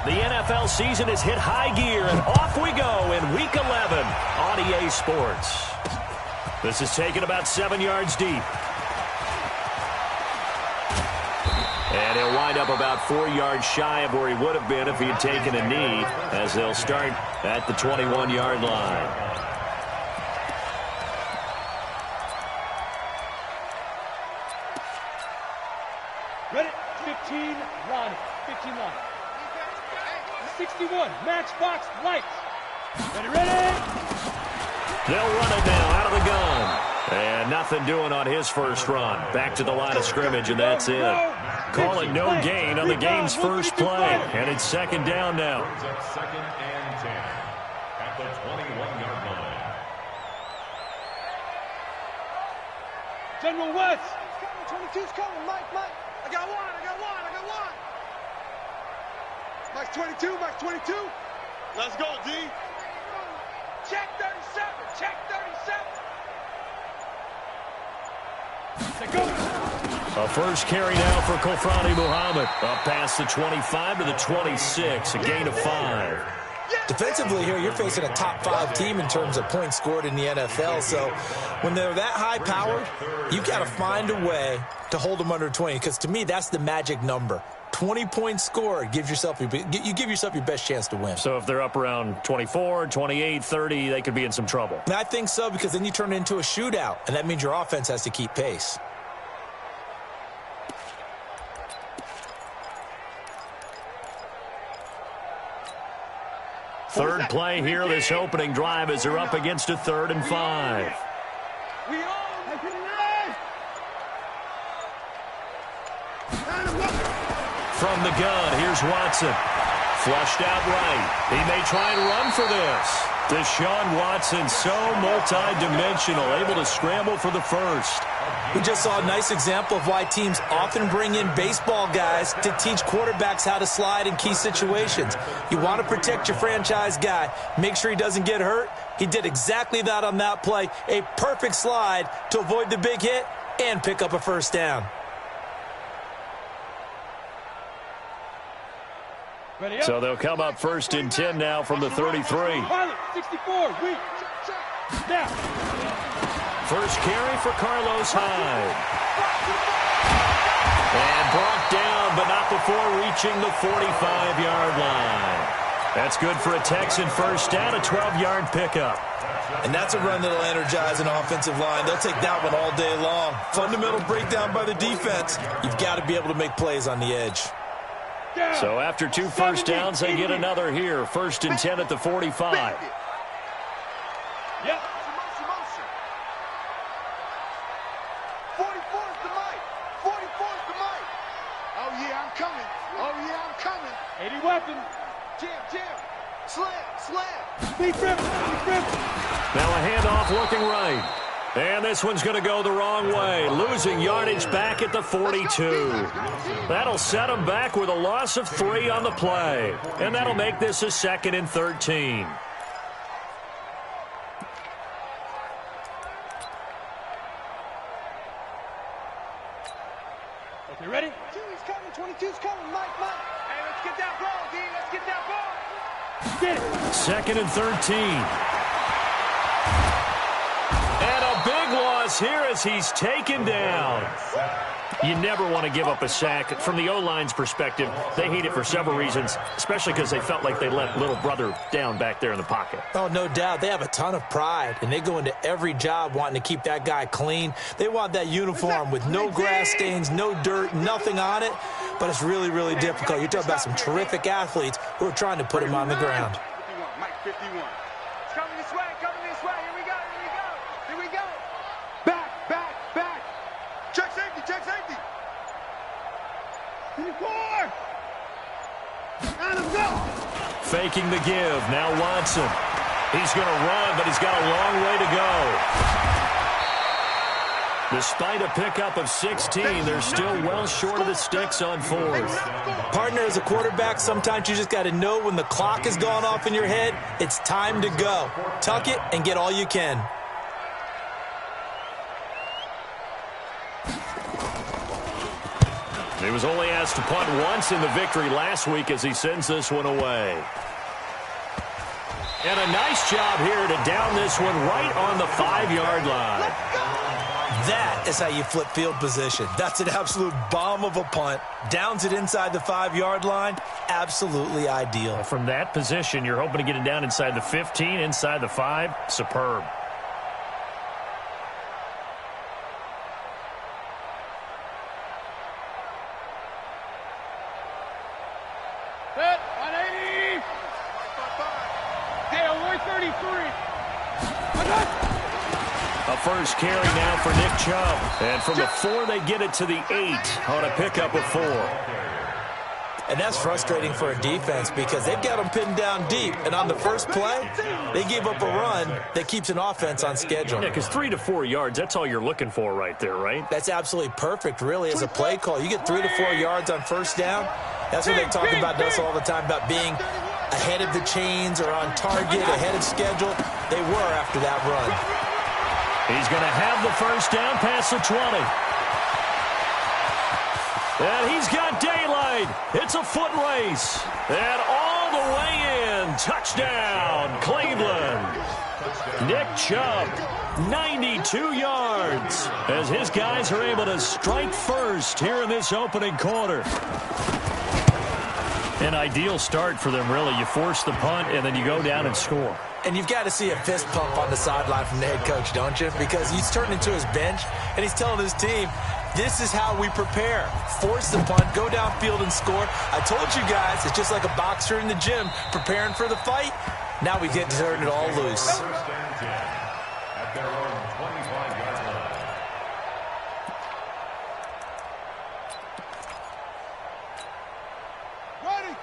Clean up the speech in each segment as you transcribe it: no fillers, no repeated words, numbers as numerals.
The NFL season has hit high gear, and off we go in Week 11 on EA Sports. This is taken about 7 yards deep. And he'll wind up about 4 yards shy of where he would have been if he had taken a knee, as they'll start at the 21-yard line. Ready? 15 line. 15 line. 61. Matchbox lights. Ready? They'll run it now out of the gun. And nothing doing on his first run. Back to the line of scrimmage, and that's it. Call it no gain on the game's first play. And it's second down now. Second and 10 at the 21-yard line. General West. 22's coming, Mike. I got one. Mike's 22. Let's go, D. Check 37. A first carry now for Kofrani Muhammad. Up past the 25 to the 26, a gain of 5. Defensively here, you're facing a top 5 team in terms of points scored in the NFL. So when they're that high-powered, you got to find a way to hold them under 20. Because to me, that's the magic number. 20 points scored, you give yourself your best chance to win. So if they're up around 24, 28, 30, they could be in some trouble. And I think so, because then you turn it into a shootout, and that means your offense has to keep pace. Third play here, this opening drive, as they're up against a 3rd and 5. From the gun, here's Watson. Flushed out right. He may try and run for this. Deshaun Watson, so multi-dimensional, able to scramble for the first. We just saw a nice example of why teams often bring in baseball guys to teach quarterbacks how to slide in key situations. You want to protect your franchise guy. Make sure he doesn't get hurt. He did exactly that on that play. A perfect slide to avoid the big hit and pick up a first down. So they'll come up 1st and 10 now from the 33. 64, weak. Now. First carry for Carlos Hyde. And brought down, but not before reaching the 45-yard line. That's good for a Texan first down, a 12-yard pickup. And that's a run that'll energize an offensive line. They'll take that one all day long. Fundamental breakdown by the defense. You've got to be able to make plays on the edge. So after 2 first downs, they get another here. 1st and 10 at the 45. Yep. Motion. 44's the mic. 44's the mic. Oh, yeah, I'm coming. 80 weapons. Jam. Slam. Speed rip. Now a handoff looking right. And this one's going to go the wrong way, losing yardage back at the 42. That'll set them back with a loss of 3 on the play. And that'll make this a 2nd and 13. Okay, ready? 22's coming, Mike. Hey, let's get that ball, D. Let's get that ball. Get it. 2nd and 13. And a big loss here as he's taken down. You never want to give up a sack. From the O-line's perspective, they hate it for several reasons, especially because they felt like they let little brother down back there in the pocket. Oh, no doubt. They have a ton of pride, and they go into every job wanting to keep that guy clean. They want that uniform with no grass stains, no dirt, nothing on it. But it's really, really difficult. You're talking about some terrific athletes who are trying to put him on the ground. 51, Mike 51. It's coming this way. Here we go. Back. Check safety. 24. Let him go. Faking the give. Now Watson. He's going to run, but he's got a long way to go. Despite a pickup of 16, they're still well short of the sticks on 4th. Partner, as a quarterback, sometimes you just got to know when the clock has gone off in your head, it's time to go. Tuck it and get all you can. He was only asked to punt once in the victory last week as he sends this one away. And a nice job here to down this one right on the 5-yard line. That is how you flip field position. That's an absolute bomb of a punt. Downs it inside the 5-yard line. Absolutely ideal. From that position, you're hoping to get it down inside the 15, inside the 5. Superb. Set, 180. Dale, 133. A first carry now for Nick Chubb. And from the 4, they get it to the 8 on a pickup of 4. And that's frustrating for a defense because they've got them pinned down deep. And on the first play, they gave up a run that keeps an offense on schedule. Yeah, because 3 to 4 yards, that's all you're looking for right there, right? That's absolutely perfect, really, as a play call. You get 3 to 4 yards on first down. That's what they talk about us all the time, about being ahead of the chains or on target, ahead of schedule. They were after that run. He's going to have the first down past the 20. And he's got daylight. It's a foot race. And all the way in. Touchdown, Cleveland. Nick Chubb, 92 yards. As his guys are able to strike first here in this opening quarter. An ideal start for them, really. You force the punt, and then you go down and score. And you've got to see a fist pump on the sideline from the head coach, don't you? Because he's turned into his bench, and he's telling his team, this is how we prepare. Force the punt, go downfield and score. I told you guys, it's just like a boxer in the gym preparing for the fight. Now we get to turn it all loose. At their own 25-yard line.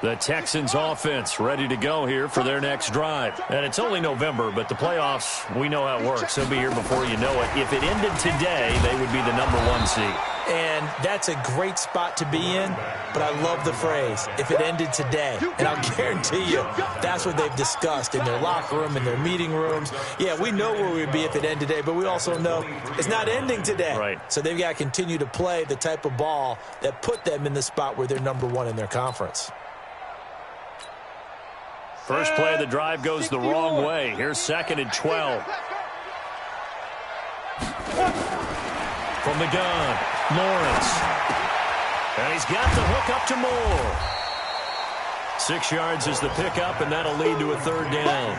The Texans offense ready to go here for their next drive. And it's only November, but the playoffs, we know how it works. They'll be here before you know it. If it ended today, they would be the #1 seed. And that's a great spot to be in, but I love the phrase, if it ended today. And I'll guarantee you, that's what they've discussed in their locker room, in their meeting rooms. Yeah, we know where we'd be if it ended today, but we also know it's not ending today. Right. So they've got to continue to play the type of ball that put them in the spot where they're #1 in their conference. First play of the drive goes the wrong way. Here's 2nd and 12. From the gun, Lawrence. And he's got the hook up to Moore. 6 yards is the pickup, and that'll lead to a 3rd down.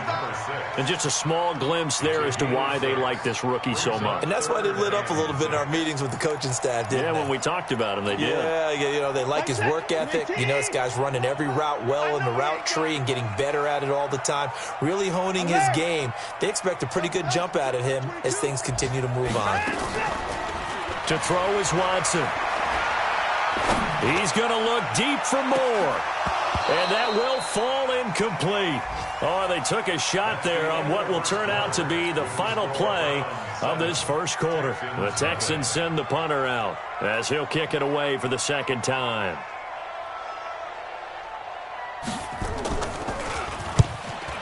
And just a small glimpse there as to why they like this rookie so much. And that's why they lit up a little bit in our meetings with the coaching staff, didn't they? When we talked about him, they did. Yeah, you know, they like his work ethic. You know, this guy's running every route well in the route tree and getting better at it all the time, really honing his game. They expect a pretty good jump out of him as things continue to move on. To throw is Watson. He's going to look deep for Moore. And that will fall incomplete. Oh, they took a shot there on what will turn out to be the final play of this first quarter. The Texans send the punter out as he'll kick it away for the 2nd time.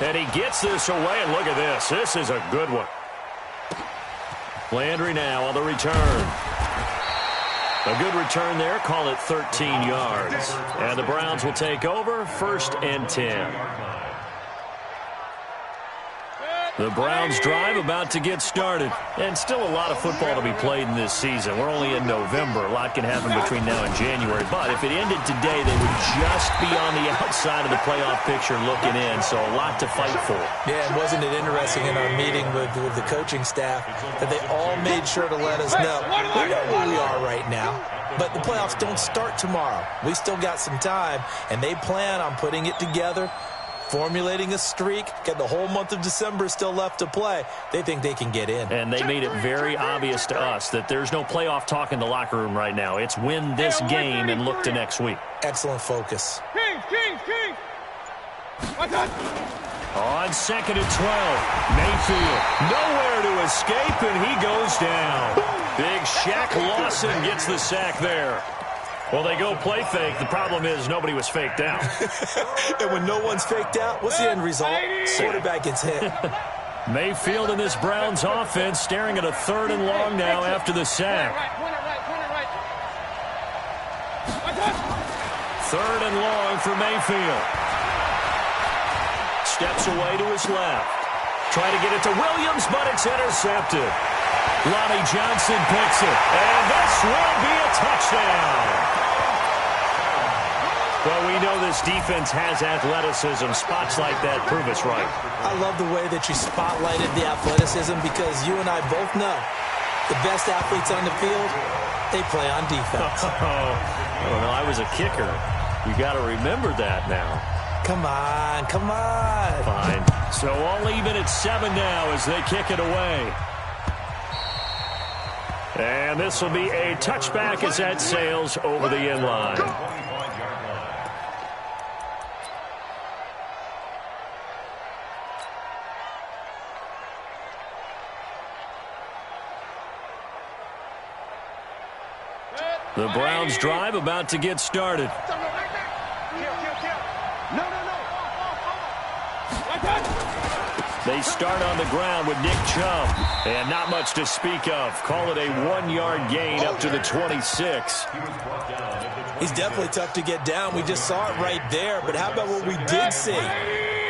And he gets this away, and look at this. This is a good one. Landry now on the return. A good return there. Call it 13 yards. And the Browns will take over 1st and 10. The Browns drive about to get started. And still a lot of football to be played in this season. We're only in November. A lot can happen between now and January. But if it ended today, they would just be on the outside of the playoff picture looking in. So a lot to fight for. Yeah, and wasn't it interesting in our meeting with the coaching staff that they all made sure to let us know, we know where we are right now, but the playoffs don't start tomorrow. We still got some time, and they plan on putting it together, formulating a streak, got the whole month of December still left to play. They think they can get in. And they made it very obvious to us that there's no playoff talk in the locker room right now. It's win this game and look to next week. Excellent focus. King. On 2nd and 12, Mayfield nowhere to escape, and he goes down. Big Shaq Lawson gets the sack there. Well, they go play fake. The problem is nobody was faked out. And when no one's faked out, what's the end result? Quarterback gets hit. Mayfield in this Browns offense staring at a 3rd and long now after the sack. 3rd and long for Mayfield. Steps away to his left. Try to get it to Williams, but it's intercepted. Lonnie Johnson picks it, and this will be a touchdown. Well, we know this defense has athleticism. Spots like that prove us right. I love the way that you spotlighted the athleticism because you and I both know the best athletes on the field, they play on defense. Oh, no, I was a kicker. You got to remember that now. Come on, come on. Fine. So all even at 7 now as they kick it away. And this will be a touchback as that sails over the end line. The Browns drive about to get started. They start on the ground with Nick Chubb. And not much to speak of. Call it a 1-yard gain up to the 26. He's definitely tough to get down. We just saw it right there. But how about what we did see?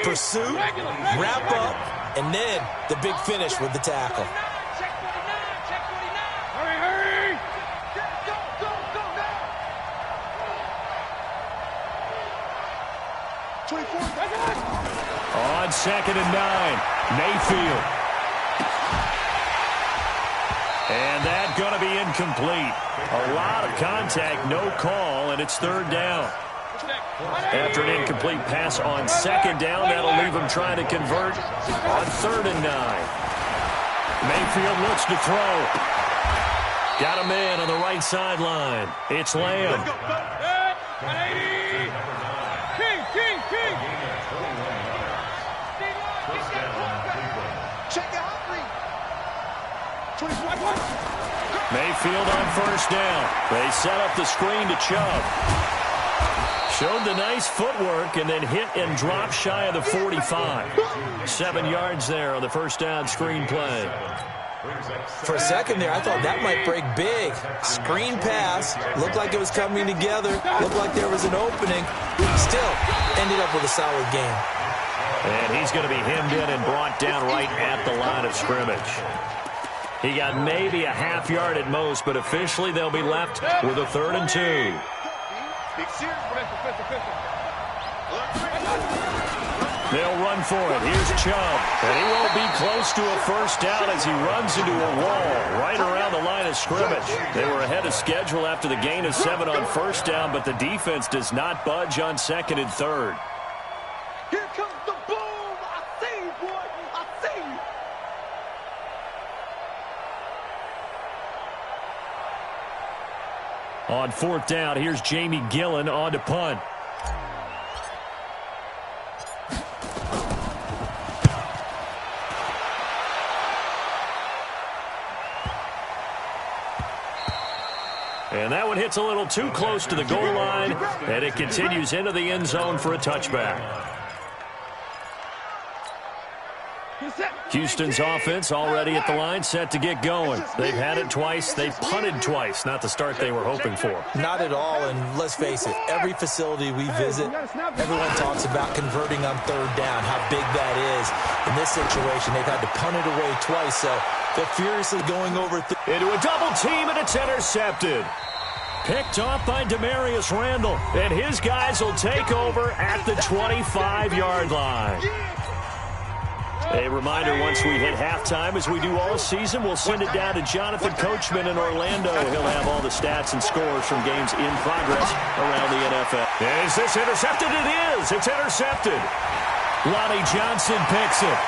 Pursuit, wrap up, and then the big finish with the tackle. On 2nd and 9, Mayfield. And that going to be incomplete. A lot of contact, no call, and it's 3rd down. After an incomplete pass on 2nd down, that'll leave him trying to convert on 3rd and 9. Mayfield looks to throw. Got a man on the right sideline. It's Lamb. Mayfield on 1st down. They set up the screen to Chubb. Showed the nice footwork and then hit and dropped shy of the 45. 7 yards there on the 1st down screen play. For a second there, I thought that might break big. Screen pass. Looked like it was coming together. Looked like there was an opening. Still, ended up with a solid game. And he's going to be hemmed in and brought down right at the line of scrimmage. He got maybe a half yard at most, but officially they'll be left with a 3rd and 2. They'll run for it. Here's Chubb. And he won't be close to a 1st down as he runs into a wall right around the line of scrimmage. They were ahead of schedule after the gain of 7 on 1st down, but the defense does not budge on 2nd and 3rd. Here comes the boom. I see you, boy. I see you. On 4th down, here's Jamie Gillen on to punt. And that one hits a little too close to the goal line, and it continues into the end zone for a touchback. Houston's offense already at the line, set to get going. They've had it twice. They've punted twice. Not the start they were hoping for. Not at all, and let's face it, every facility we visit, everyone talks about converting on 3rd down, how big that is. In this situation, they've had to punt it away twice, so they're furiously going over into a double team, and it's intercepted. Picked off by Demarius Randall, and his guys will take over at the 25-yard line. A reminder, once we hit halftime, as we do all season, we'll send it down to Jonathan Coachman in Orlando. He'll have all the stats and scores from games in progress around the NFL. Is this intercepted? It is. It's intercepted. Lonnie Johnson picks it.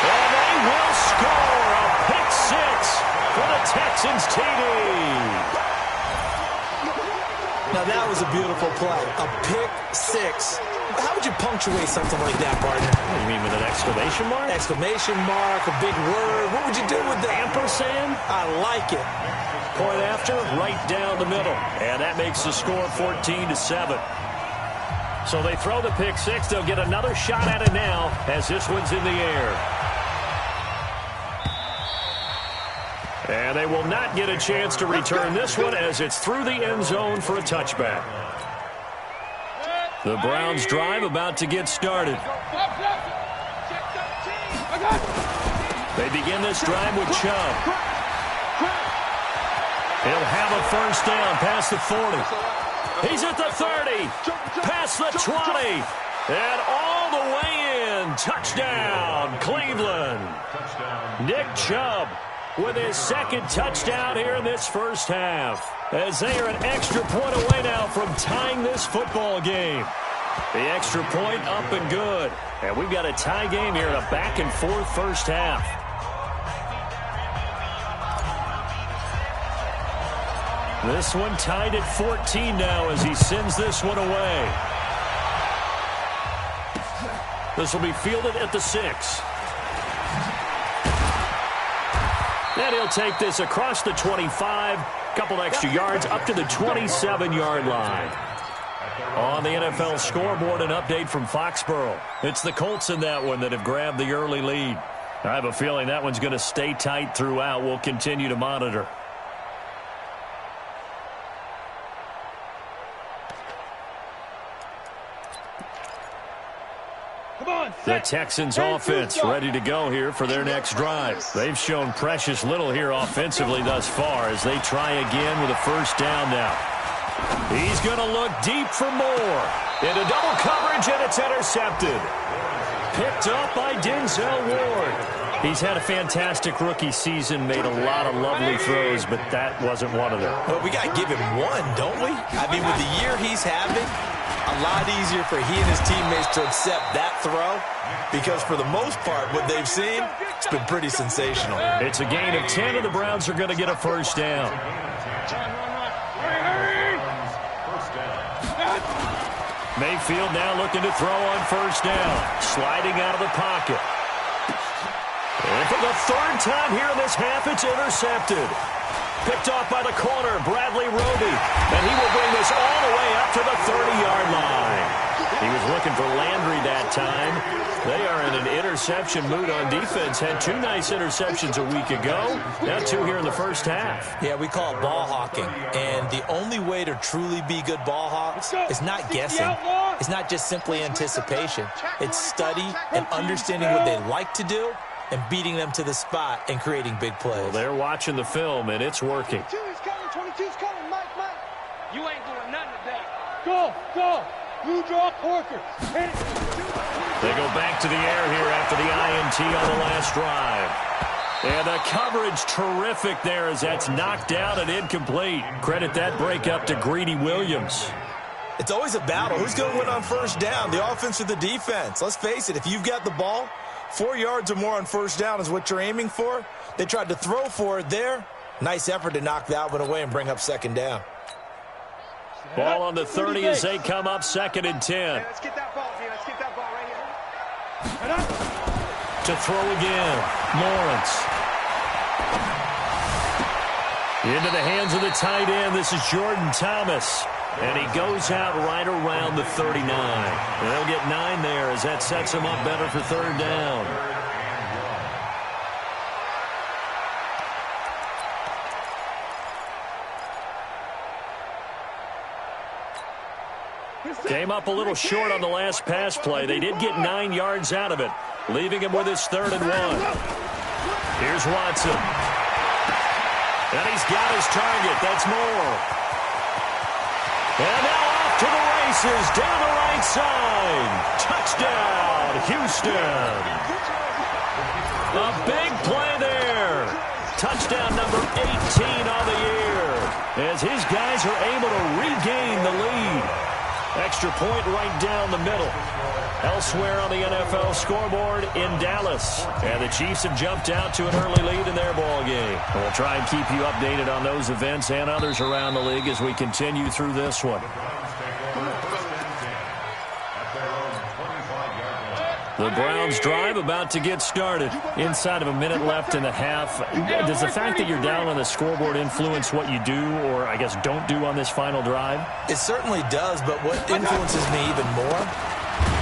And they will score a pick 6 for the Texans TD. Now, that was a beautiful play. A pick 6. How would you punctuate something like that, partner? You mean with an exclamation mark? Exclamation mark, a big word. What would you do with that? Ampersand? I like it. Point after, right down the middle. And that makes the score 14-7. So they throw the pick 6. They'll get another shot at it now as this one's in the air. And they will not get a chance to return this one as it's through the end zone for a touchback. The Browns drive about to get started. They begin this drive with Chubb. He'll have a first down past the 40. He's at the 30, past the 20, and all the way in. Touchdown, Cleveland. Nick Chubb with his second touchdown here in this first half, as they are an extra point away now from tying this football game. The extra point up and good. And we've got a tie game here in a back-and-forth first half. This one tied at 14 now as he sends this one away. This will be fielded at the 6. And he'll take this across the 25, couple extra yards up to the 27-yard line. On the NFL scoreboard, an update from Foxborough. It's the Colts in that one that have grabbed the early lead. I have a feeling that one's going to stay tight throughout. We'll continue to monitor. The Texans offense ready to go here for their next drive. They've shown precious little here offensively thus far as they try again with a first down now. He's going to look deep for more. Into double coverage, and it's intercepted. Picked up by Denzel Ward. He's had a fantastic rookie season, made a lot of lovely throws, but that wasn't one of them. Well, we got to give him one, don't we? I mean, with the year he's having, a lot easier for he and his teammates to accept that throw, because for the most part, what they've seen, it's been pretty sensational. It's a gain of 10, and the Browns are going to get a first down. Mayfield now looking to throw on first down. Sliding out of the pocket. And for the third time here in this half, it's intercepted. Picked off by the corner, Bradley Roby. And he will bring this all the way up to the 30-yard line. He was looking for Landry that time. They are in an interception mood on defense. Had 2 nice interceptions a week ago. Now 2 here in the first half. Yeah, we call it ball hawking. And the only way to truly be good ball hawks is not guessing. It's not just simply anticipation. It's study and understanding what they like to do and beating them to the spot and creating big plays. Well, they're watching the film, and it's working. 22's coming, 22's coming, Mike. You ain't doing nothing today. Go. You draw Corker. They go back to the air here after the INT on the last drive. And the coverage terrific there as that's knocked down and incomplete. Credit that breakup to Greedy Williams. It's always a battle. Who's going to win on first down, the offense or the defense? Let's face it, if you've got the ball, 4 yards or more on first down is what you're aiming for. They tried to throw for it there. Nice effort to knock that one away and bring up second down. Ball on the 30 as they come up 2nd and 10. Hey, let's get that ball, G. Let's get that ball right here. To throw again, Lawrence. Into the hands of the tight end. This is Jordan Thomas. And he goes out right around the 39. And they'll get 9 there as that sets him up better for third down. Came up a little short on the last pass play. They did get 9 yards out of it, leaving him with his 3rd and 1. Here's Watson. And he's got his target. That's Moore. And now off to the races, down the right side. Touchdown, Houston. A big play there. Touchdown number 18 on the year, as his guys are able to regain the lead. Extra point right down the middle. Elsewhere on the NFL scoreboard in Dallas. And the Chiefs have jumped out to an early lead in their ball game. And we'll try and keep you updated on those events and others around the league as we continue through this one. The Browns drive about to get started. Inside of a minute left in the half. Does the fact that you're down on the scoreboard influence what you do, or I guess don't do on this final drive? It certainly does, but what influences me even more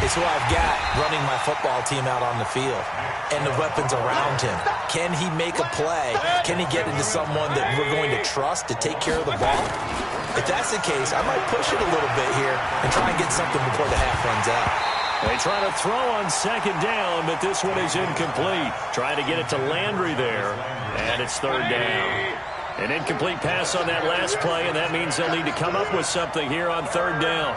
is who I've got running my football team out on the field and the weapons around him. Can he make a play? Can he get into someone that we're going to trust to take care of the ball? If that's the case, I might push it a little bit here and try and get something before the half runs out. They try to throw on second down, but this one is incomplete. Trying to get it to Landry there, and it's third down. An incomplete pass on that last play, and that means they'll need to come up with something here on third down.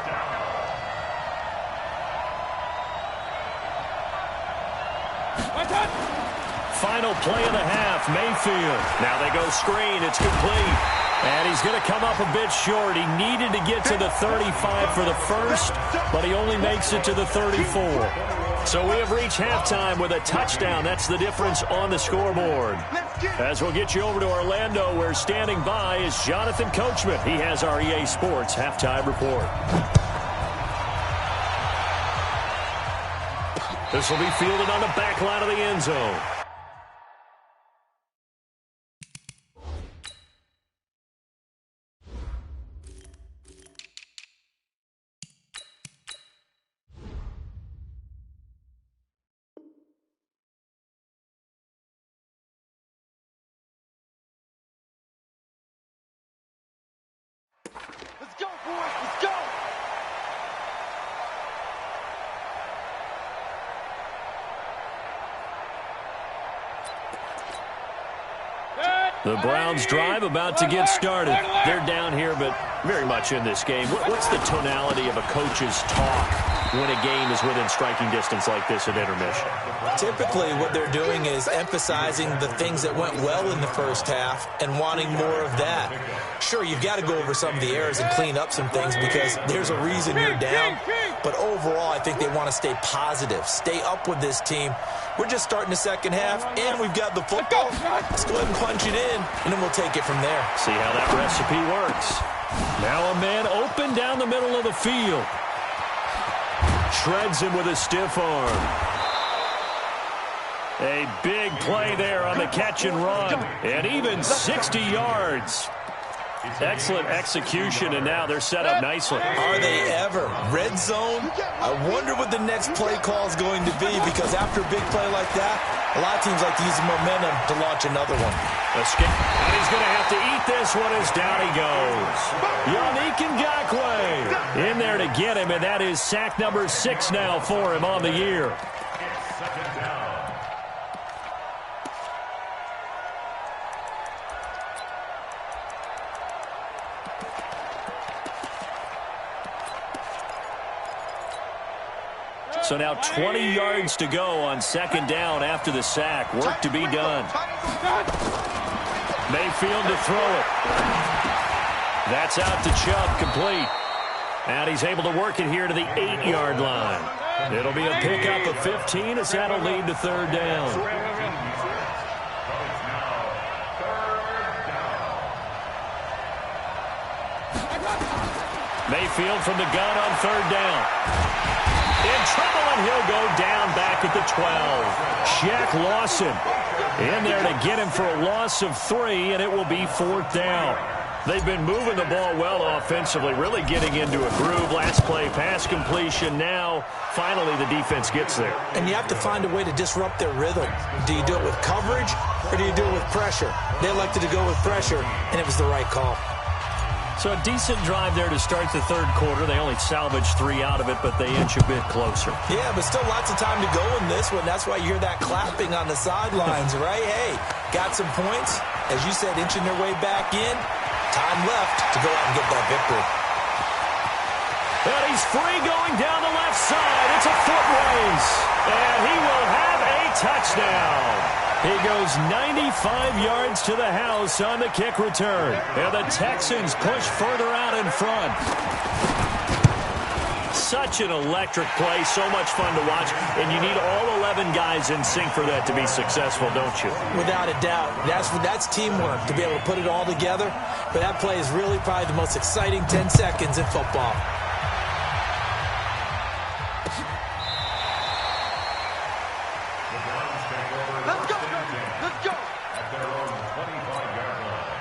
Final play of the half, Mayfield. Now they go screen, it's complete. And he's going to come up a bit short. He needed to get to the 35 for the first, but he only makes it to the 34. So we have reached halftime with a touchdown. That's the difference on the scoreboard. As we'll get you over to Orlando, where standing by is Jonathan Coachman. He has our EA Sports halftime report. This will be fielded on the back line of the end zone. Let's go, boys. Let's go. The Browns drive about to get started. They're down here, but very much in this game. What's the tonality of a coach's talk when a game is within striking distance like this at intermission? Typically, what they're doing is emphasizing the things that went well in the first half and wanting more of that. Sure, you've got to go over some of the errors and clean up some things because there's a reason you're down. But overall, I think they want to stay positive, stay up with this team. We're just starting the second half, and we've got the football. Let's go ahead and punch it in, and then we'll take it from there. See how that recipe works. Now a man open down the middle of the field. Shreds him with a stiff arm. A big play there on the catch and run, and even 60 yards. Excellent execution, and now they're set up nicely. Are they ever? Red zone? I wonder what the next play call is going to be, because after a big play like that, a lot of teams like to use the momentum to launch another one. Escape. And he's going to have to eat this one as down he goes. Yannick Ngakoue in there to get him, and that is sack number 6 now for him on the year. So now 20 yards to go on second down after the sack. Work to be done. Mayfield to throw it. That's out to Chubb, complete. And he's able to work it here to the 8-yard line. It'll be a pickup of 15 as that'll lead to third down. Mayfield from the gun on third down. In trouble, and he'll go down back at the 12. Shaq Lawson in there to get him for a loss of 3, and it will be fourth down. They've been moving the ball well offensively, really getting into a groove. Last play, pass completion. Now, finally, the defense gets there. And you have to find a way to disrupt their rhythm. Do you do it with coverage, or do you do it with pressure? They elected to go with pressure, and it was the right call. So a decent drive there to start the third quarter. They only salvaged 3 out of it, but they inch a bit closer. Yeah, but still lots of time to go in this one. That's why you hear that clapping on the sidelines, right? Hey, got some points. As you said, inching their way back in. Time left to go out and get that victory. And he's free going down the left side. It's a foot race. And he will have a touchdown. He goes 95 yards to the house on the kick return. And the Texans push further out in front. Such an electric play, so much fun to watch. And you need all 11 guys in sync for that to be successful, don't you? Without a doubt. That's teamwork, to be able to put it all together. But that play is really probably the most exciting 10 seconds in football. Let's go. Let's go. At their own 25-yard line.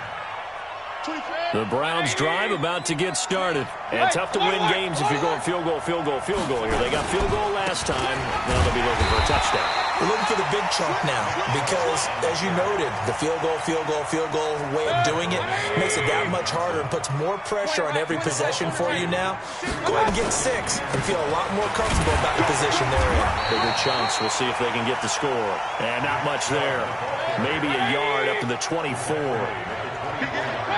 24. The Browns drive about to get started. And tough to win games if you're going field goal, field goal, field goal here. They got field goal last time. Now they'll be looking for a touchdown. We're looking for the big chunk now because, as you noted, the field goal way of doing it makes it that much harder and puts more pressure on every possession for you now. Go ahead and get 6 and feel a lot more comfortable about the position they're in. Bigger chunks. We'll see if they can get the score. And not much there. Maybe a yard up to the 24.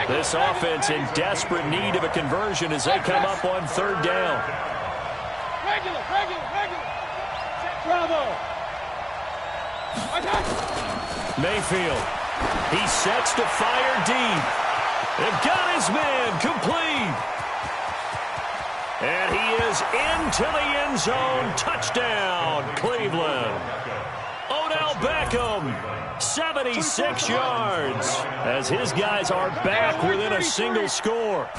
This offense in desperate need of a conversion as they come up on 3rd down. Regular. Bravo. Mayfield. He sets to fire deep. They've got his man complete. And he is into the end zone. Touchdown, Cleveland. Odell Beckham, 76 yards, as his guys are back within a single score.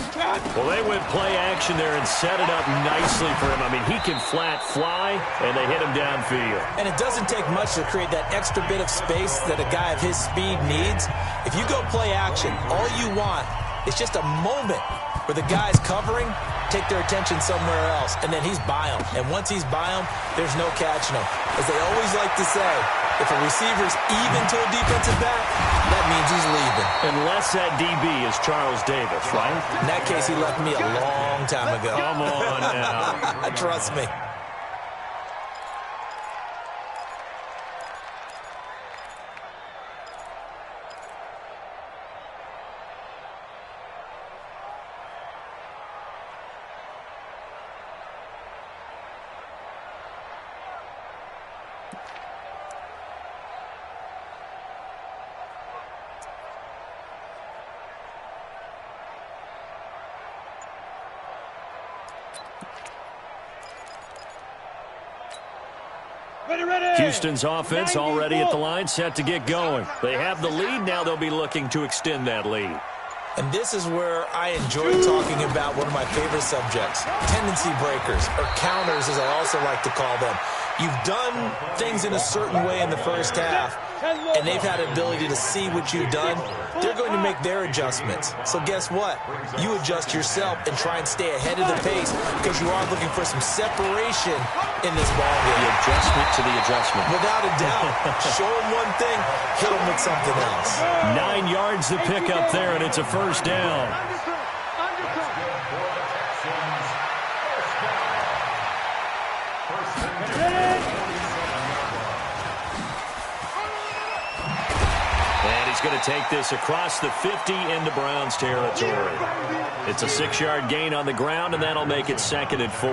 Well, they went play action there and set it up nicely for him. I mean, he can flat fly, and they hit him downfield. And it doesn't take much to create that extra bit of space that a guy of his speed needs. If you go play action, all you want is just a moment where the guy's covering, take their attention somewhere else, and then he's by him. And once he's by him, there's no catching him. As they always like to say, if a receiver's even to a defensive back, that means he's leaving. Unless that DB is Charles Davis, right? In that case, he left me a long time ago. Come on now. Trust me. Houston's offense already at the line, set to get going. They have the lead. Now they'll be looking to extend that lead. And this is where I enjoy talking about one of my favorite subjects, tendency breakers, or counters as I also like to call them. You've done things in a certain way in the first half, and they've had an ability to see what you've done. They're going to make their adjustments. So guess what? You adjust yourself and try and stay ahead of the pace because you are looking for some separation in this ballgame. The adjustment to the adjustment. Without a doubt. Show them one thing, hit them with something else. 9 yards to pick up there, and it's a first down. And he's going to take this across the 50 into Browns territory. It's a 6-yard gain on the ground, and that'll make it 2nd and 4.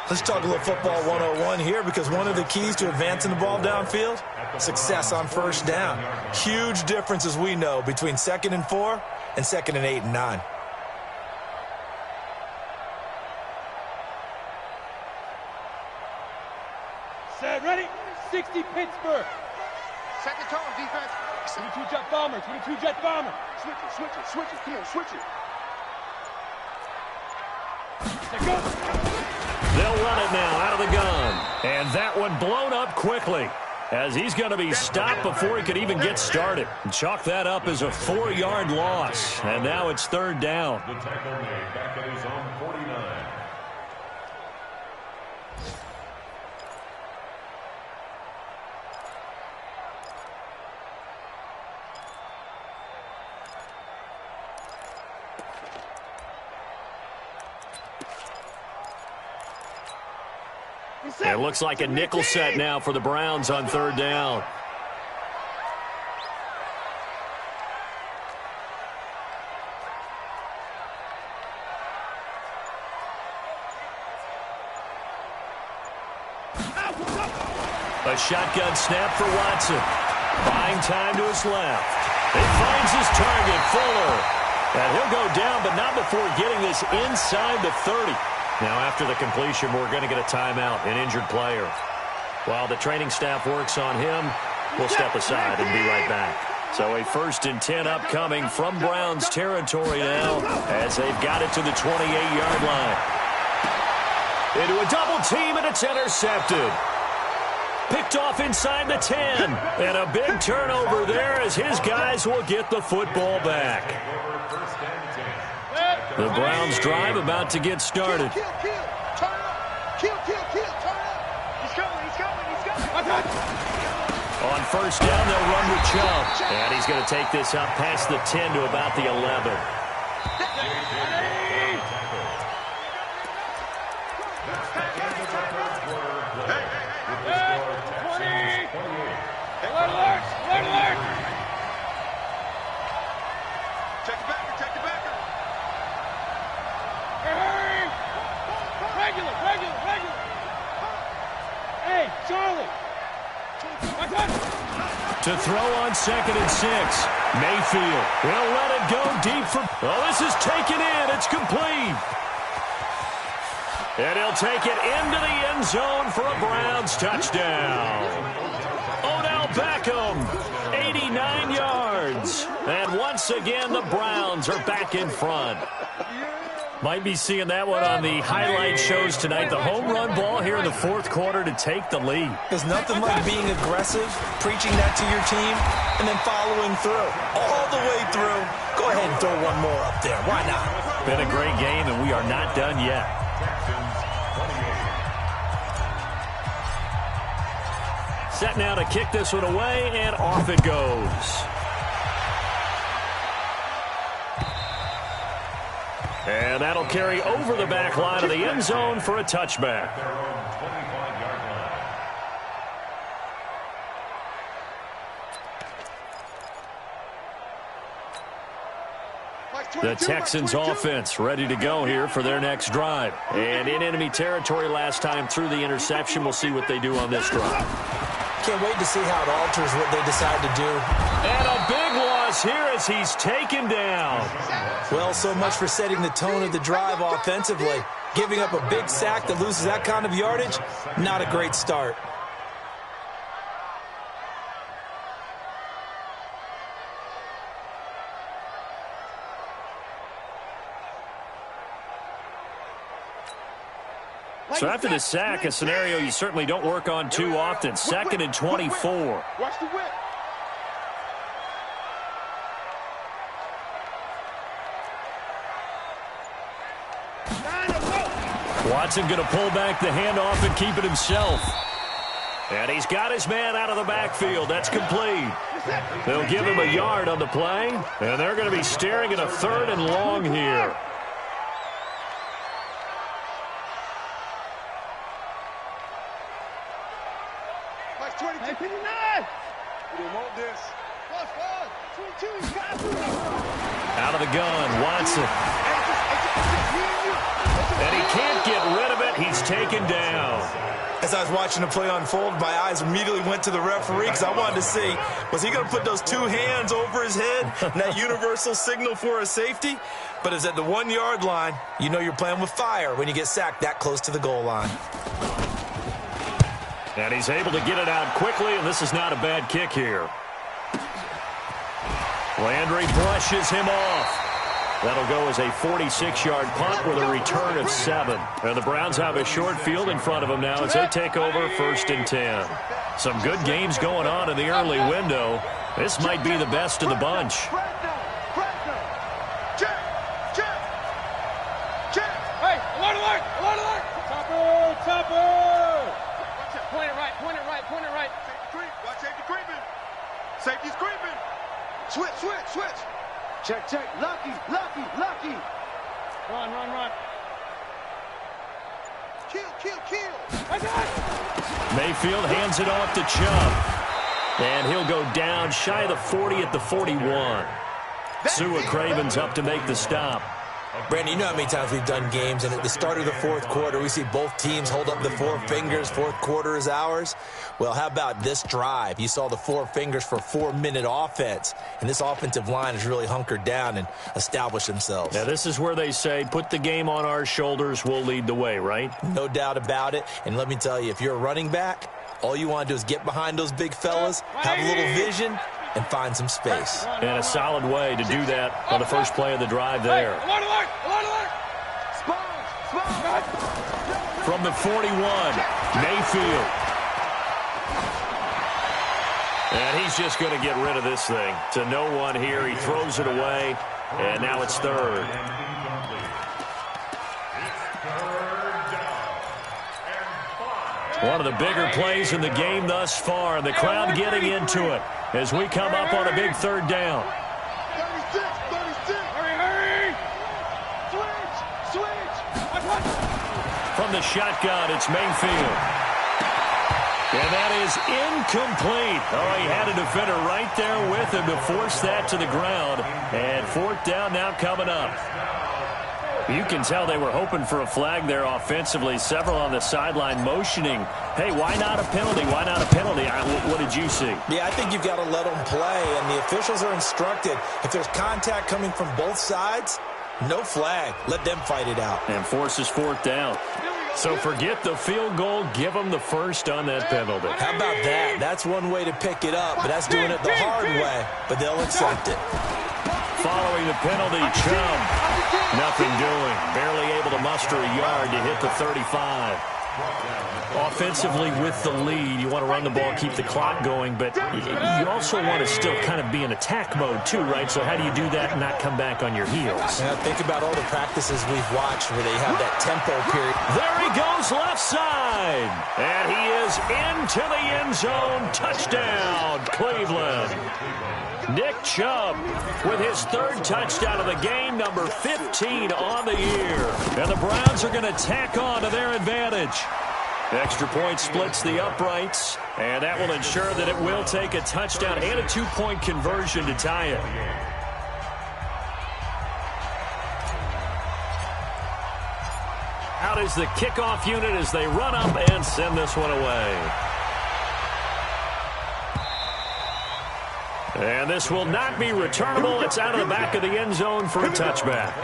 Let's talk a little football 101 here because one of the keys to advancing the ball downfield, success on first down. Huge difference, as we know, between 2nd and 4 and 2nd and 8 and 9. Set, ready? 60 Pittsburgh. Second tone, defense. 22 jet bomber, 22 jet bomber. Switch it. Come on, switch it. Set, go. They'll run it now out of the gun. And that one blown up quickly as he's going to be stopped before he could even get started. Chalk that up as a 4-yard loss. And now it's 3rd down. The tackle made back at his own 49. It looks like a nickel set now for the Browns on 3rd down. A shotgun snap for Watson. Buying time to his left. He finds his target, Fuller. And he'll go down, but not before getting this inside the 30. Now, after the completion, we're going to get a timeout, an injured player. While the training staff works on him, we'll step aside and be right back. So a 1st and 10 upcoming from Browns territory now as they've got it to the 28-yard line. Into a double team, and it's intercepted. Picked off inside the 10. And a big turnover there as his guys will get the football back. The Browns drive about to get started. Kill, kill, turn up. Kill, turn up. He's coming. On first down, they'll run with Chubb. And he's going to take this up past the 10 to about the 11. Alert! Check the backer. Hey! Regular. Hey, Charlie! To throw on 2nd and 6. Mayfield will let it go deep for... Oh, this is taken in. It's complete. And he'll take it into the end zone for a Browns touchdown. Odell Beckham, 89 yards. And once again, the Browns are back in front. Might be seeing that one on the highlight shows tonight. The home run ball here in the fourth quarter to take the lead. There's nothing like being aggressive, preaching that to your team, and then following through. All the way through. Go ahead and throw one more up there. Why not? Been a great game, and we are not done yet. Set now to kick this one away, and off it goes. And that'll carry over the back line of the end zone for a touchback. The Texans offense ready to go here for their next drive. And in enemy territory last time through the interception. We'll see what they do on this drive. Can't wait to see how it alters what they decide to do. And a big loss here as he's taken down. Well, so much for setting the tone of the drive offensively. Giving up a big sack that loses that kind of yardage, not a great start. So after the sack, a scenario you certainly don't work on too often. 2nd and 24. Watch the whip. Watson going to pull back the handoff and keep it himself. And he's got his man out of the backfield. That's complete. They'll give him a yard on the play, and they're going to be staring at a 3rd and long here. Out of the gun, Watson. And he can't get rid of it. He's taken down. As I was watching the play unfold, my eyes immediately went to the referee because I wanted to see, was he going to put those 2 hands over his head, that universal signal for a safety? But it's at the 1-yard line. You know you're playing with fire when you get sacked that close to the goal line. And he's able to get it out quickly, and this is not a bad kick here. Landry brushes him off. That'll go as a 46-yard punt with a return of 7. And the Browns have a short field in front of them now as they take over 1st and 10. Some good games going on in the early window. This might be the best of the bunch. Hey, alert! Topper! Point it right. Watch safety creeping. Safety's creeping. Switch. Check. Lucky. Run. Kill. Mayfield hands it off to Chubb. And he'll go down shy of the 40 at the 41. Sua Craven's up to make the stop. Brandon, you know how many times we've done games, and at the start of the fourth quarter, we see both teams hold up the 4 fingers, fourth quarter is ours. Well, how about this drive? You saw the 4 fingers for 4-minute offense, and this offensive line has really hunkered down and established themselves. Now, this is where they say, put the game on our shoulders, we'll lead the way, right? No doubt about it, and let me tell you, if you're a running back, all you want to do is get behind those big fellas, have a little vision, and find some space. And a solid way to do that on the first play of the drive there. Alert! From the 41, Mayfield. And he's just going to get rid of this thing. To no one here. He throws it away, and now it's 3rd. One of the bigger plays in the game thus far, and the crowd getting into it as we come up on a big third down. 36, 36. Hurry. Switch. From the shotgun, it's Mayfield. And that is incomplete. Oh, he had a defender right there with him to force that to the ground. And fourth down now coming up. You can tell they were hoping for a flag there offensively. Several on the sideline motioning, hey, why not a penalty? Why not a penalty? What did you see? Yeah, I think you've got to let them play, and the officials are instructed. If there's contact coming from both sides, no flag. Let them fight it out. And forces fourth down. So forget the field goal. Give them the first on that penalty. How about that? That's one way to pick it up, but that's doing it the hard way, but they'll accept it. Following the penalty, Chubb. Nothing doing. Barely able to muster a yard to hit the 35. Offensively with the lead, you want to run the ball, keep the clock going, but you also want to still kind of be in attack mode too, right? So how do you do that and not come back on your heels? Yeah, think about all the practices we've watched where they have that tempo period. There he goes, left side. And he is into the end zone. Touchdown, Cleveland. Nick Chubb with his third touchdown of the game, number 15 on the year. And the Browns are going to tack on to their advantage. Extra point splits the uprights, and that will ensure that it will take a touchdown and a two-point conversion to tie it. Out is the kickoff unit as they run up and send this one away. And this will not be returnable. It's out of the back of the end zone for a touchback.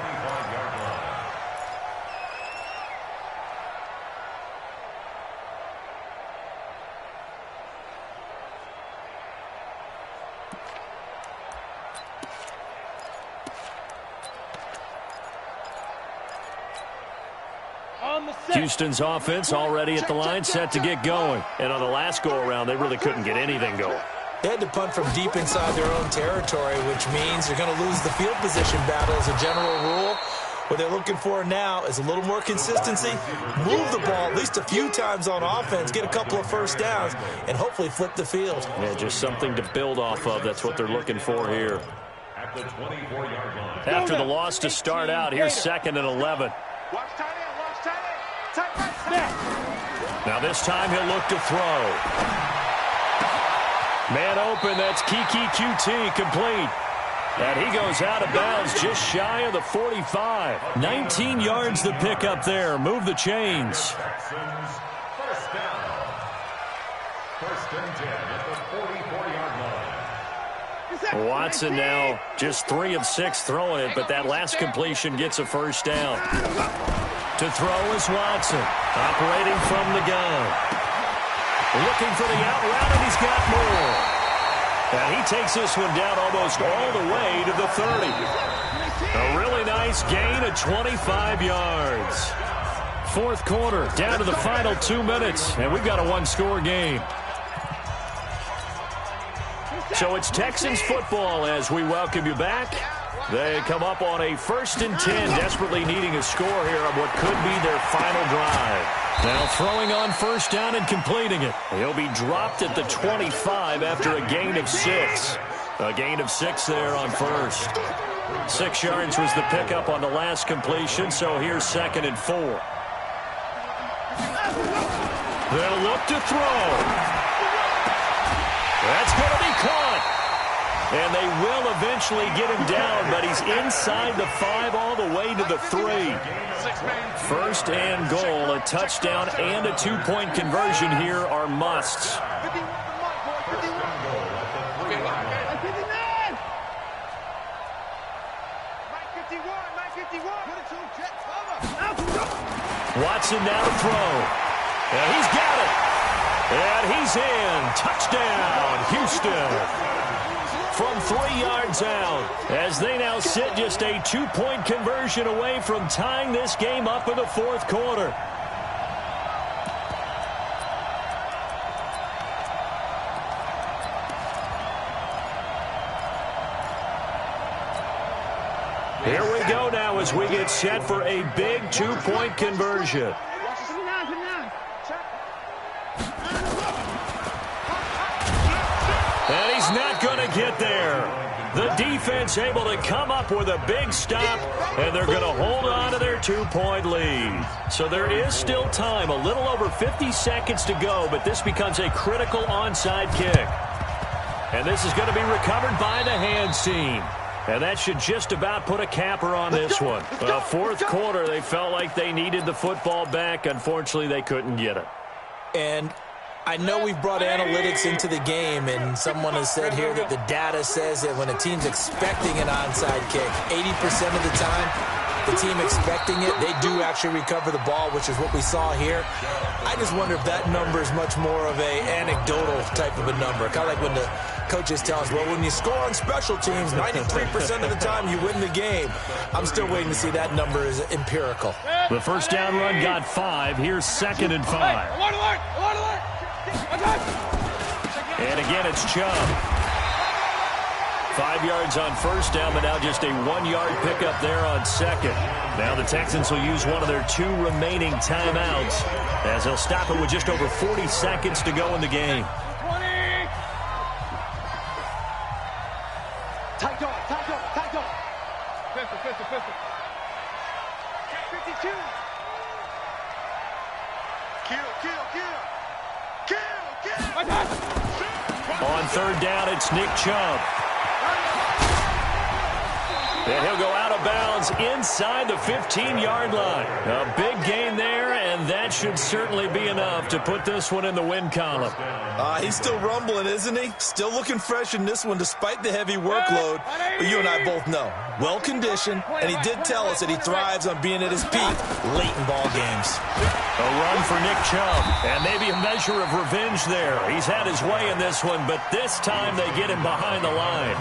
Houston's offense already at the line, set to get going. And on the last go-around, they really couldn't get anything going. They had to punt from deep inside their own territory, which means they're going to lose the field position battle as a general rule. What they're looking for now is a little more consistency, move the ball at least a few times on offense, get a couple of first downs, and hopefully flip the field. Yeah, just something to build off of. That's what they're looking for here. At the 24-yard line. After the loss to start out, here's 2nd and 11. Watch tight end, watch tight end. Tight right, snap. Now this time he'll look to throw. Man open, that's Kiki QT, complete. And he goes out of bounds just shy of the 45. 19 yards the pick up there. Move the chains. Texans, first down. 1st and 10 at the 44-yard line. Watson now just 3 of 6 throwing it, but that last completion gets a first down. To throw is Watson, operating from the gun. Looking for the out route, and he's got more. And he takes this one down almost all the way to the 30. A really nice gain of 25 yards. Fourth quarter, down to the final 2 minutes, and we've got a one-score game. So it's Texans football as we welcome you back. They come up on a 1st and 10, desperately needing a score here on what could be their final drive. Now throwing on first down and completing it. He'll be dropped at the 25 after a gain of 6. A gain of 6 there on first. 6 yards was the pickup on the last completion, so here's 2nd and 4. They'll look to throw. That's going to be caught. And they will eventually get him down, but he's inside the 5 all the way to the 3. 1st and goal, a touchdown and a 2-point conversion here are musts. Watson now to throw. And he's got it. And he's in. Touchdown, Houston. From 3 yards out, as they now sit just a 2-point conversion away from tying this game up in the fourth quarter. Here we go now as we get set for a big 2-point conversion. And he's not going to get there. The defense able to come up with a big stop, and they're going to hold on to their 2-point lead. So there is still time, a little over 50 seconds to go, but this becomes a critical onside kick. And this is going to be recovered by the hands team. And that should just about put a capper on this one. Fourth quarter, they felt like they needed the football back. Unfortunately, they couldn't get it. And I know we've brought analytics into the game, and someone has said here that the data says that when a team's expecting an onside kick, 80% of the time, the team expecting it, they do actually recover the ball, which is what we saw here. I just wonder if that number is much more of a anecdotal type of a number. Kind of like when the coaches tell us, well, when you score on special teams, 93% of the time you win the game. I'm still waiting to see that number is empirical. The first down run got 5. Here's 2nd and 5. And again, it's Chubb. 5 yards on first down, but now just a 1-yard pickup there on 2nd. Now the Texans will use one of their 2 remaining timeouts as they'll stop it with just over 40 seconds to go in the game. 20. Tight dog. Pistol. 52. Kill. On 3rd down, it's Nick Chubb. And he'll go out of bounds inside the 15-yard line. A big gain there, and that should certainly be enough to put this one in the win column. He's still rumbling, isn't he? Still looking fresh in this one despite the heavy workload. But you and I both know, well-conditioned, and he did tell us that he thrives on being at his peak late in ball games. A run for Nick Chubb, and maybe a measure of revenge there. He's had his way in this one, but this time they get him behind the line.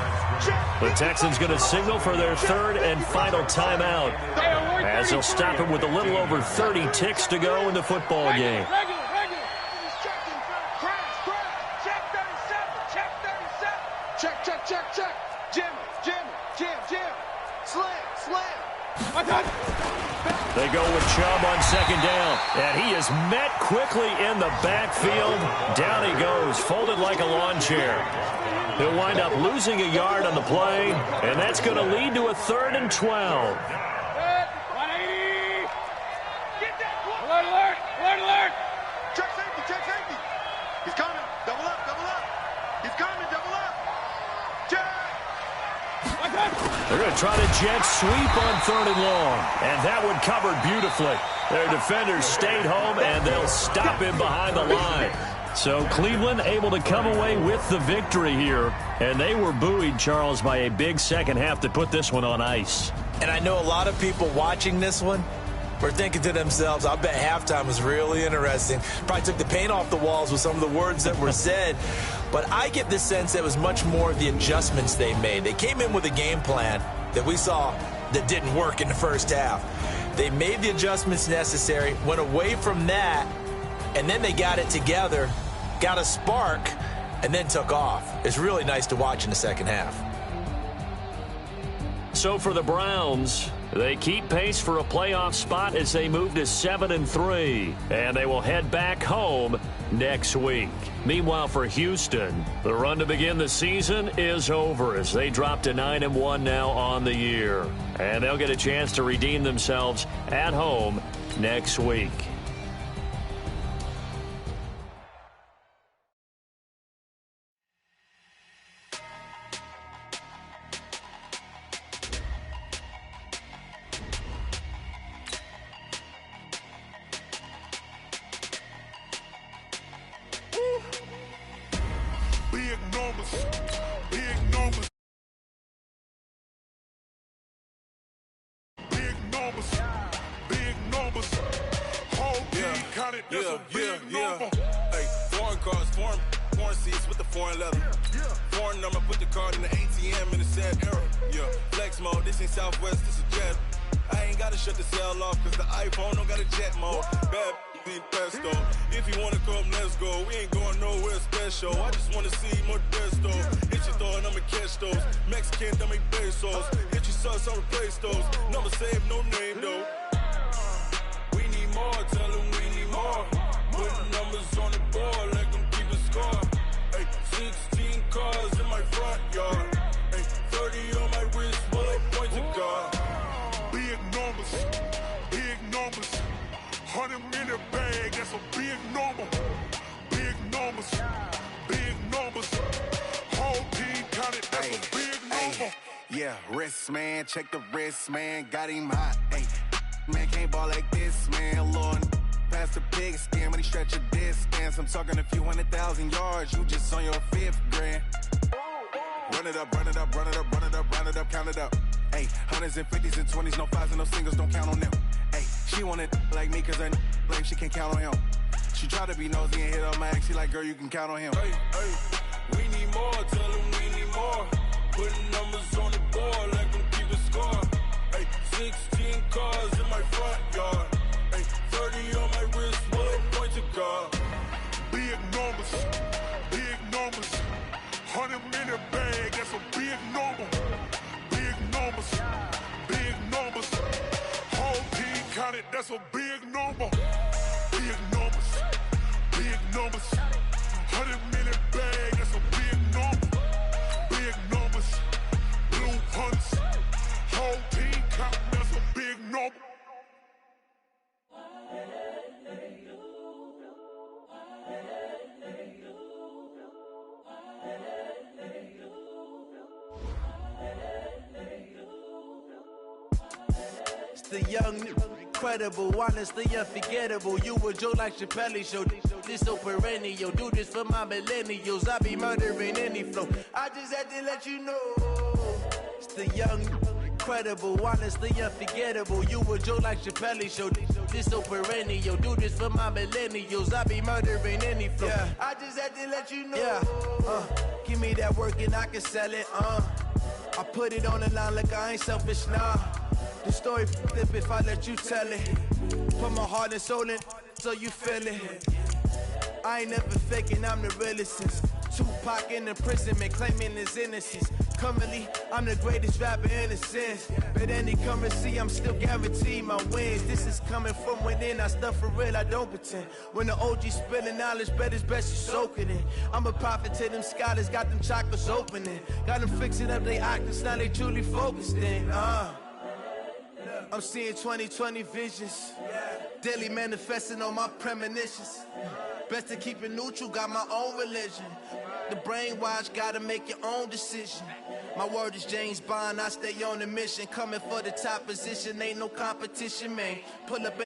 The Texans going to signal for their 3rd and final timeout as they'll stop it with a little over 30 ticks to go in the football game. Regular. Check. Jim. Slam. They go with Chubb on 2nd down, and he is met quickly in the backfield. Down he goes, folded like a lawn chair. He'll wind up losing a yard on the play, and that's going to lead to a 3rd and 12. 180. Get that. Alert. Check safety. He's coming. Double up. He's coming. Double up. Check. They're going to try to jet sweep on 3rd and long, and that one covered beautifully. Their defenders stayed home, and they'll stop him behind the line. So Cleveland able to come away with the victory here, and they were buoyed, Charles, by a big second half to put this one on ice. And I know a lot of people watching this one were thinking to themselves, I bet halftime was really interesting. Probably took the paint off the walls with some of the words that were said. But I get the sense that it was much more the adjustments they made. They came in with a game plan that we saw that didn't work in the first half. They made the adjustments necessary, went away from that, and then they got it together, got a spark, and then took off. It's really nice to watch in the second half. So for the Browns, they keep pace for a playoff spot as they move to 7-3, and they will head back home next week. Meanwhile, for Houston, the run to begin the season is over as they drop to 9-1 now on the year, and they'll get a chance to redeem themselves at home next week. Hey, foreign cars, foreign seats with the foreign leather. Foreign number, put the card in the ATM in a sad era. Yeah, flex mode, this ain't Southwest, this is jet. I ain't gotta shut the cell off, cause the iPhone don't got a jet mode. Bad in pesto. If you wanna come, let's go. We ain't going nowhere special. I just wanna see more desto. Hit your throw and I'ma catch those. Mexican, dummy pesos. Hit your sauce, I'll replace those. Number save, no name though. We need more, tell them we need more. Put numbers on the board, let them keep a score. Ay, 16 cars in my front yard. Ay, 30 on my wrist, bullet point to God. Big numbers, big numbers. 100 minute bag, that's a big number. Big numbers, big numbers. Whole team counted, that's a big number. Yeah, wrist man, check the wrist man, got him hot. Ay, man can't ball like this, man. Lord, past the pig skin when he stretch a distance. I'm talking a few 100,000 yards, you just on your 5th grand. Run it up, run it up, run it up, run it up, run it up, count it up. Ay, hundreds and 50s and 20s, no 5s and no singles, don't count on them. Ay, she want it like me, cause her like she can't count on him. She try to be nosy and hit on my ex, she like, girl, you can count on him. Hey, hey, we need more, tell them we need more. Putting numbers on the board, let them keep a score. Hey, 16 cars in my front yard. Hey, 30 on my wrist, bullet point to God. Big numbers, big numbers. 100 minute bag, that's a big number. Big numbers, big numbers. Whole team counted, that's a big number. Big numbers, big numbers. 100 minute bag, that's a big number. Big numbers, blue hunts. Whole team counting, that's a big number. It's the young, incredible, honestly unforgettable. You a Joe like Chappelle show. This so perennial. Do this for my millennials. I be murdering any flow. I just had to let you know. It's the young, incredible, honestly unforgettable. You a Joe like Chappelle show. This so perennial. Do this for my millennials. I be murdering any flow. Yeah. I just had to let you know. Yeah. Give me that work and I can sell it. I put it on the line like I ain't selfish, nah. The story flip if I let you tell it. Put my heart and soul in so you feel it. I ain't never faking, I'm the realest since Tupac in imprisonment, claiming his innocence. Currently, I'm the greatest rapper in a sense. But any currency, I'm still guaranteed my wins. This is coming from within, I stuff for real, I don't pretend. When the OG spilling knowledge, bet it's best you soak it in. I'm a prophet to them scholars, got them chakras opening. Got them fixing up they octaves, now they truly focused in. I'm seeing 2020 visions. Daily manifesting on my premonitions. Best to keep it neutral, got my own religion. The brainwash, gotta make your own decision. My word is James Bond, I stay on the mission. Coming for the top position, ain't no competition, man. Pull up